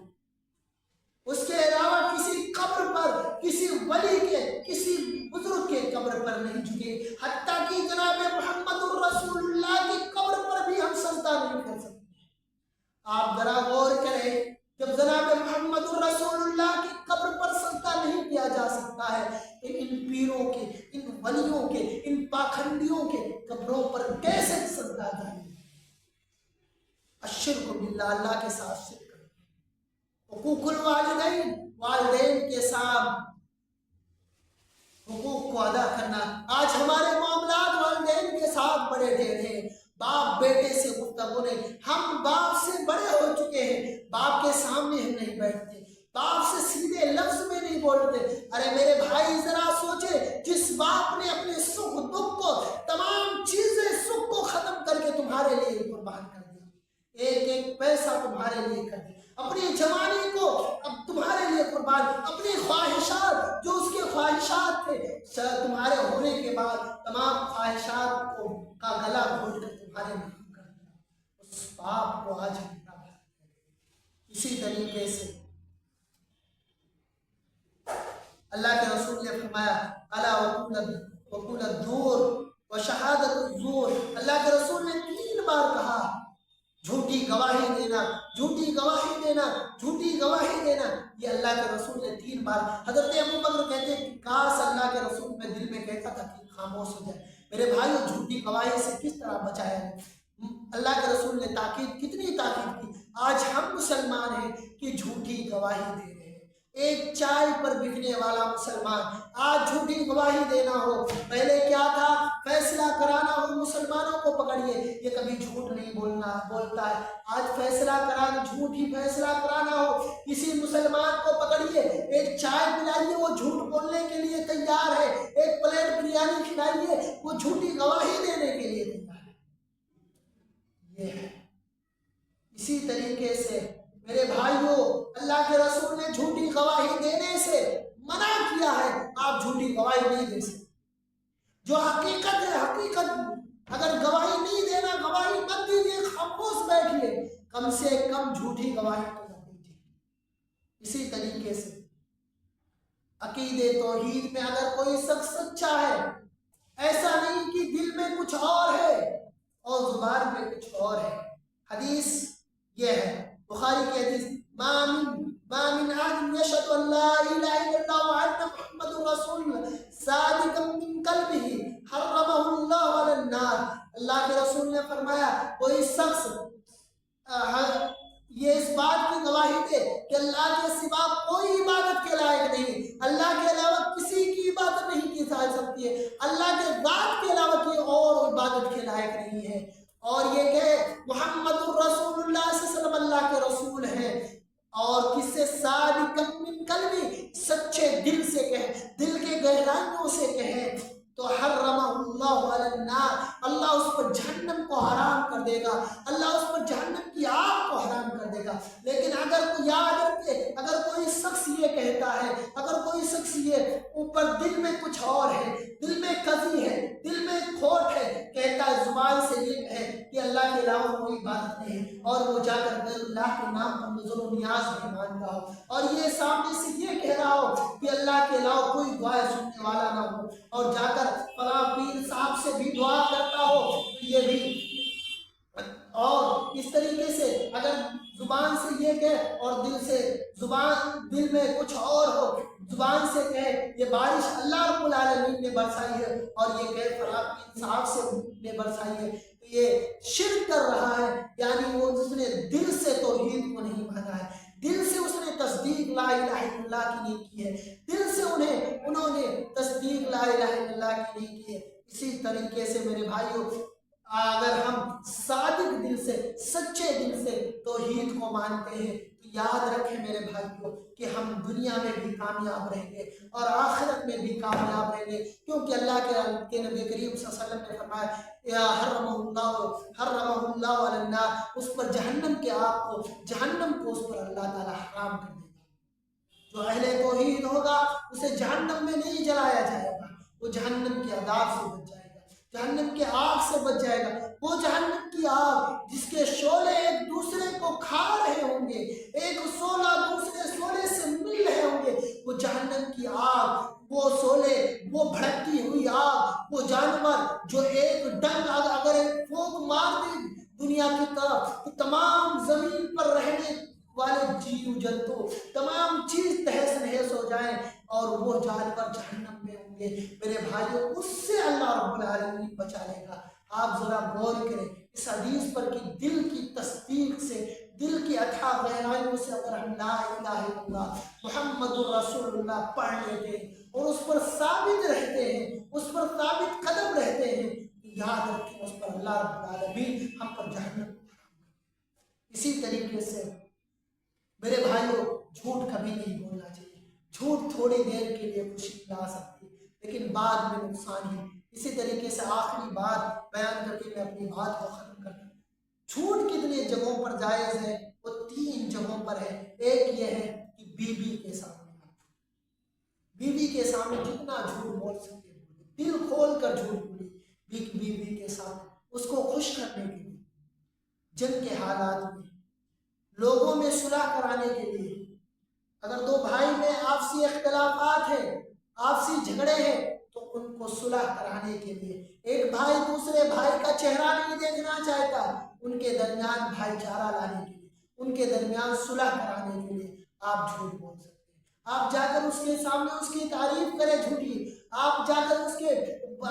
اس کے علاوہ کسی قبر پر، کسی ولی کے، کسی بزرگ کے قبر پر نہیں جھکے. حتیٰ کہ جناب محمد الرسول اللہ کی قبر پر بھی ہم سجدہ نہیں کر سکتے. آپ ذرا غور کریں، جب جناب محمد الرسول اللہ کی قبر پر سجدہ نہیں کیا جا سکتا ہے، ان پیروں کے، ان ولیوں کے، ان پاکھنڈیوں کے قبروں پر کیسے سجدہ جائے؟ الشرک باللہ، اللہ کے ساتھ شرک. حقوق الوالدین، والدین کے ساتھ حقوق کو ادا کرنا. آج ہمارے معاملات والدین کے ساتھ بڑے ڈھیر ہیں. باپ بیٹے سے گفتگو نہیں. ہم باپ سے بڑے ہو چکے ہیں، باپ کے سامنے ہم نہیں بیٹھتے، باپ سے سیدھے لفظ میں نہیں بولتے. ارے میرے بھائی ذرا سوچے، جس باپ نے اپنے سکھ دکھ کو، تمام چیزیں سکھ کو ختم کر کے تمہارے لیے قربان کر دیا، ایک ایک پیسہ تمہارے لیے کر دیا، اپنی جوانی کو اب تمہارے لیے قربان، اپنی خواہشات جو اس کے خواہشات تھے تمہارے ہونے کے بعد تمام خواہشات کو کا گلا گھونٹ کر تمہارے محروم کر دیا. اس باپ کو آج ہم نہ بھولیں. اسی طریقے سے اللہ کے رسول نے فرمایا الا وقول الزور وشہادت الزور. اللہ کے رسول نے 3 بار کہا جھوٹی گواہی دینا، جھوٹی گواہی دینا، جھوٹی گواہی دینا. یہ اللہ کے رسول نے 3 بار. حضرت ابو بکر کہتے ہیں کہ کاش اللہ کے رسول میں دل میں کہتا تھا کہ خاموش ہو جائے. میرے بھائیو جھوٹی گواہی سے کس طرح بچایا ہے؟ اللہ کے رسول نے تاکید، کتنی تاکید کی. آج ہم مسلمان ہیں کہ جھوٹی گواہی دے رہے ہیں. ایک چائے پر بکنے والا مسلمان آج جھوٹی گواہی دینا ہو. پہلے کیا تھا؟ فیصلہ کرانا ہو مسلمانوں کو پکڑیے، یہ کبھی جھوٹ نہیں بولتا ہے. آج فیصلہ کرانا، جھوٹ ہی فیصلہ کرانا ہو، کسی مسلمان کو پکڑیے، ایک چائے پلائیے وہ جھوٹ بولنے کے لیے تیار ہے، ایک پلیٹ بریانی کھلائیے وہ جھوٹی گواہی دینے کے لیے تیار ہے. یہ ہے. اسی طریقے سے میرے بھائیوں اللہ کے رسول نے جھوٹی گواہی دینے سے منع کیا ہے. آپ جھوٹی گواہی نہیں دے سکتے. جو حقیقت ہے، حقیقت اگر گواہی نہیں دینا، گواہی مت دیجیے، خاموش بیٹھیے، کم سے کم جھوٹی گواہی تو نہ دیجیے. اسی طریقے سے عقیدے توحید میں اگر کوئی شخص سچا ہے، ایسا نہیں کہ دل میں کچھ اور ہے اور زبان میں کچھ اور ہے. حدیث یہ ہے بخاری کی حدیث، ما من عبد يشهد ان لا اله الا الله وان محمد رسول الله صادقا من قلبه حرمه الله على النار. اللہ کے رسول نے فرمایا کوئی شخص یہ اس بات کی گواہی گے کہ اللہ کے سوا کوئی عبادت کے لائق نہیں، اللہ کے علاوہ کسی کی عبادت نہیں کی جا سکتی ہے، اللہ کے ذات کے علاوہ کوئی اور عبادت کے لائق نہیں ہے، اور یہ کہ محمد الرسول اللہ صلی اللہ علیہ وسلم اللہ کے رسول ہیں، اور کس سے صادقا من قلبی، سچے دل سے کہیں، دل کے گہرائیوں سے کہیں، تو حرمہ اللہ علی النار، اللہ اس پر جہنم کو حرام کر دے گا، اللہ اس پر جہنم کی آگ کو حرام کر دے گا۔ لیکن اگر کوئی یاد رکھے، اگر کوئی شخص یہ کہتا ہے، اگر کوئی شخص یہ اوپر دل میں کچھ اور ہے، دل میں کزی ہے، دل میں کھوٹ ہے، کہتا ہے زبان سے یہ ہے کہ اللہ کے علاوہ کوئی عبادت نہیں ہے، اور وہ جا کر غیر اللہ کے نام پر نظر و نیاز بھی مانتا ہو، اور یہ سامنے سے یہ کہہ رہا ہو کہ اللہ کے علاوہ کوئی دعا سننے والا نہ ہو، اور جا کر فلاں پیر صاحب سے بھی دعا کرتا ہو، تو یہ بھی، اور اس طریقے سے اگر زبان سے یہ کہے اور دل سے، زبان دل میں کچھ اور ہو، زبان سے کہے یہ بارش اللہ رب العالمین نے برسائی ہے، اور یہ کہے فلاں پیر صاحب سے نے برسائی ہے، تو یہ شرک کر رہا ہے، یعنی وہ جس نے دل سے توحید کو نہیں مانا ہے، دل سے اس نے تصدیق لا الہ الا اللہ کی نہیں کی ہے، دل سے انہوں نے تصدیق لا الہ الا اللہ کی نہیں کی ہے۔ اسی طریقے سے میرے بھائیوں، اگر ہم صادق دل سے، سچے دل سے توحید کو مانتے ہیں تو یاد رکھیں میرے بھائیوں کہ ہم دنیا میں بھی کامیاب رہیں گے اور آخرت میں بھی کامیاب رہیں گے، کیونکہ اللہ کے نبی کریم صلی اللہ علیہ وسلم نے فرمایا حرمہ اللہ علی النار، اس پر جہنم کے آگ کو، جہنم کو اس پر اللہ تعالی حرام کر دے گا۔ جو اہل توحید ہوگا اسے جہنم میں نہیں جلایا جائے گا، وہ جہنم کے عذاب سے بچ جائے گا، جہنم کے آگ سے بچ جائے گا، وہ جہنم کی آگ جس کے شعلے ایک دوسرے کو کھا رہے ہوں گے، ایک شعلہ دوسرے شعلے سے مل رہے ہوں گے، وہ جہنم کی آگ، وہ شعلے، وہ بھڑکتی ہوئی آگ، وہ جانور جو ایک ڈنگ اگر ایک پھونک مار دے دنیا کی طرف تو تمام زمین پر رہنے والے جیو جنتو، تمام چیز تہس نہس ہو جائیں اور وہ جانور جہنم میں ہوں گے۔ میرے بھائیوں، اس سے اللہ رب العالمین بچا لے گا۔ آپ ذرا غور کریں اس حدیث پر کہ دل کی تصدیق سے، دل کی اتھا گہرائیوں سے اگر ہم لا الہ الا اللہ محمد الرسول اللہ پڑھ لیتے ہیں اور اس پر ثابت رہتے ہیں، اس پر ثابت قدم رہتے ہیں، یاد رکھیں اس پر اللہ رب العالمین ہم پر جہنم۔ اسی طریقے سے میرے بھائیوں، جھوٹ کبھی نہیں بولنا چاہیے۔ جھوٹ تھوڑی دیر کے لیے خوشی لا سکتی ہے لیکن بعد میں نقصان ہی۔ اسی طریقے سے آخری بات بیان کر کے میں اپنی بات کو ختم کرتا ہوں۔ جھوٹ کتنے جگہوں پر جائز ہے؟ وہ 3 جگہوں پر ہے۔ ایک یہ ہے کہ بیوی کے سامنے، بیوی کے سامنے جتنا جھوٹ بول سکتے ہیں، دل کھول کر جھوٹ بولی بیوی کے سامنے، اس کو خوش کرنے کے لیے، جنگ کے حالات میں، لوگوں میں صلح کرانے کے لیے۔ اگر 2 بھائی میں آپسی اختلافات ہیں، آپسی جھگڑے ہیں، تو ان کو صلح کرانے کے لیے، ایک بھائی دوسرے بھائی کا چہرہ نہیں دیکھنا چاہتا، ان کے درمیان بھائی چارہ لانے کے لیے، ان کے درمیان صلح کرانے کے لیے آپ جھوٹ بول سکتے ہیں۔ آپ جا کر اس کے سامنے اس کی تعریف کریں جھوٹی، آپ جا کر اس کے،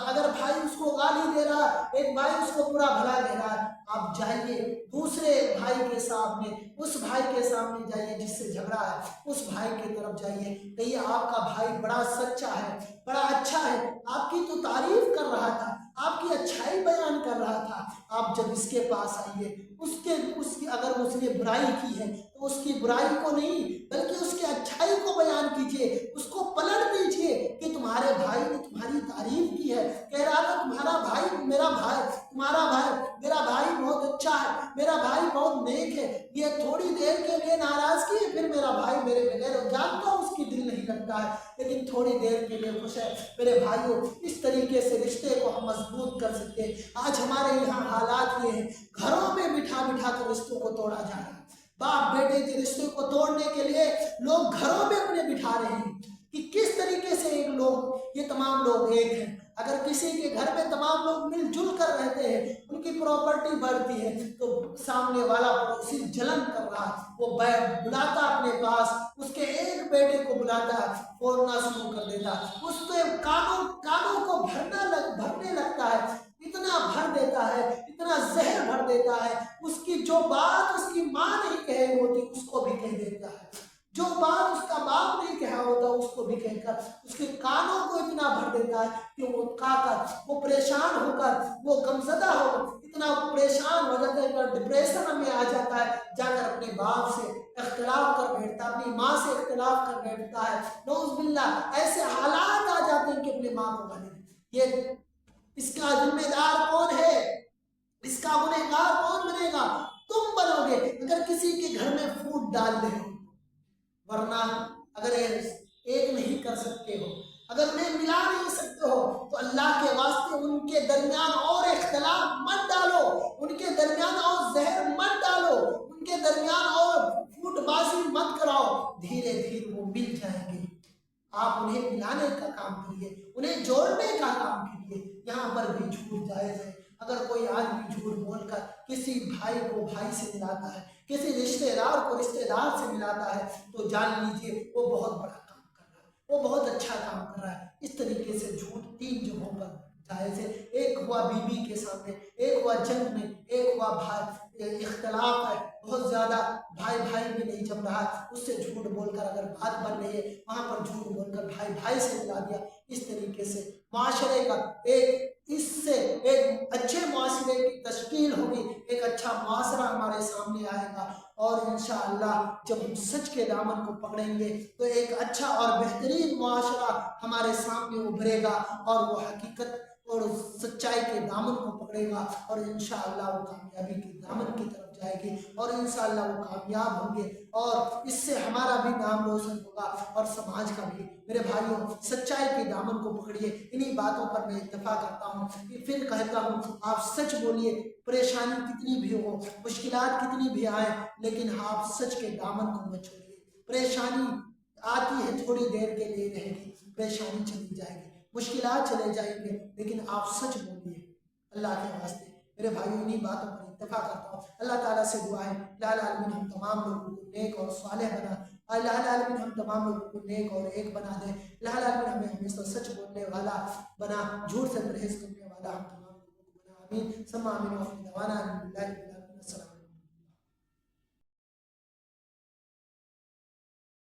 اگر بھائی اس کو گالی دے رہا ہے، ایک بھائی اس کو برا بھلا دے رہا ہے، آپ جائیے دوسرے بھائی کے سامنے، اس بھائی کے سامنے جائیے جس سے جھگڑا ہے، اس بھائی کی طرف جائیے، کہیے آپ کا بھائی بڑا سچا ہے، بڑا اچھا ہے، آپ کی تو تعریف کر رہا تھا، آپ کی اچھائی بیان کر رہا تھا۔ آپ جب اس کے پاس آئیے، اس کی اگر اس نے برائی کی ہے تو اس کی برائی کو نہیں بلکہ اس کی اچھائی کو بیان کیجیے، اس کو پلٹ دیجیے کہ تمہارے بھائی نے تمہاری تعریف کی ہے، کہہ رہا تھا تمہارا بھائی، میرا بھائی، تمہارا بھائی، میرا بھائی بہت اچھا ہے، میرا بھائی بہت نیک ہے، یہ تھوڑی دیر کے لیے ناراضگی ہے، پھر میرا بھائی میرے بغیر، جانتا ہوں اس کی دل نہیں لگتا ہے لیکن تھوڑی دیر کے لیے خوش ہے۔ میرے بھائیوں، اس طریقے سے رشتے کو ہم مضبوط کر سکتے ہیں۔ آج ہمارے یہاں حالات یہ ہیں، گھروں میں بٹھا بٹھا کر رشتوں کو توڑا جا رہا ہے، باپ بیٹے کے رشتے کو توڑنے کے لیے لوگ گھروں میں اپنے بٹھا رہے ہیں۔ کہ کس طریقے سے ایک لوگ، یہ تمام لوگ ایک ہیں۔ اگر کسی کے گھر میں تمام لوگ مل جل کر رہتے ہیں، ان کی پراپرٹی بڑھتی ہے، تو سامنے والا پڑوسی جلن کر رہا، وہ بلاتا اپنے پاس، اس کے ایک بیٹے کو بلاتا، بولنا شروع کر دیتا، اس کے کانوں کو بھرنے لگتا ہے، اتنا بھر دیتا ہے، اتنا زہر بھر دیتا ہے، اس کی جو بات اس کی ماں نہیں کہی ہوتی اس کو بھی کہہ دیتا ہے، جو بات اس کا باپ نہیں کہا ہوتا اس کو بھی کہہ کر اس کے کانوں کو اتنا بھر دیتا ہے کہ وہ وہ پریشان ہو کر، وہ غمزدہ ہو کر اتنا پریشان ہو جاتا ہے کہ ڈپریشن میں آ جاتا ہے، جا کر اپنے باپ سے اختلاف کر بیٹھتا ہے، اپنی ماں سے اختلاف کر بیٹھتا ہے، نعوذ باللہ ایسے حالات آ جاتے ہیں کہ اپنی ماں کو بنے۔ یہ اس کا ذمہ دار کون ہے؟ اس کا گنہگار کون بنے گا؟ تم بنو گے اگر کسی کے گھر میں پھوٹ ڈال رہے ہو، ورنہ اگر ایک نہیں کر سکتے ہو، اگر انہیں ملا نہیں سکتے ہو، تو اللہ کے واسطے ان کے درمیان اور اختلاف مت ڈالو، ان کے درمیان اور زہر مت ڈالو، ان کے درمیان اور پھوٹ بازی مت کراؤ، دھیرے دھیرے وہ مل جائیں گے۔ آپ انہیں ملانے کا کام کریے، انہیں جوڑنے کا کام کریے۔ یہاں پر بھی جھوٹ جائز ہے۔ اگر کوئی آدمی جھوٹ بول کر کسی بھائی کو بھائی سے ملاتا ہے، کسی رشتہ دار کو رشتہ دار سے ملاتا ہے، تو جان لیجیے وہ بہت بڑا کام کر رہا ہے، وہ بہت اچھا کام کر رہا ہے۔ اس طریقے سے جھوٹ 3 جگہوں پر جائز ہے۔ ایک ہوا بیوی کے سامنے، ایک ہوا جنگ میں، ایک ہوا بھائی اختلاف ہے، بہت زیادہ بھائی میں نہیں جم رہا، اس سے جھوٹ بول کر اگر بات بن رہی ہے، وہاں پر جھوٹ بول کر بھائی سے ملا دیا۔ اس طریقے سے معاشرے کا اس سے ایک اچھے معاشرے کی تشکیل ہوگی، ایک اچھا معاشرہ ہمارے سامنے آئے گا، اور انشاءاللہ جب ہم سچ کے دامن کو پکڑیں گے تو ایک اچھا اور بہترین معاشرہ ہمارے سامنے ابھرے گا، اور وہ حقیقت اور سچائی کے دامن کو پکڑے گا، اور انشاءاللہ وہ کامیابی کے دامن کی طرف جائے گی، اور انشاءاللہ وہ کامیاب ہوں گے، اور اس سے ہمارا بھی نام روشن ہوگا اور سماج کا بھی۔ میرے بھائیوں، سچائی کے دامن کو پکڑیے۔ انہی باتوں پر میں اتفاق کرتا ہوں، پھر کہتا ہوں، آپ سچ بولیے، پریشانی کتنی بھی ہو، مشکلات کتنی بھی آئیں، لیکن آپ سچ کے دامن کو مت چھوڑیے۔ پریشانی آتی ہے، تھوڑی دیر کے لیے رہے گی، پریشانی چلی جائے گی، مشکلات چلے جائیں گے، لیکن آپ سچ بولیے اللہ کے واسطے۔ میرے بھائیوں، انہی باتوں پر اتفاق کرتا ہوں۔ اللہ تعالیٰ سے دعا ہے، الہ العالمین ہم تمام لوگوں کو نیک اور صالح بنا، الہ العالمین ہم تمام لوگوں کو نیک اور ایک بنا دے، الہ العالمین ہمیں ہمیشہ سچ بولنے والا بنا، جھوٹ سے پرہیز کرنے والا ہم تمام لوگوں کو بنا، آمین ثم آمین، وآخر دعوانا الحمدللہ۔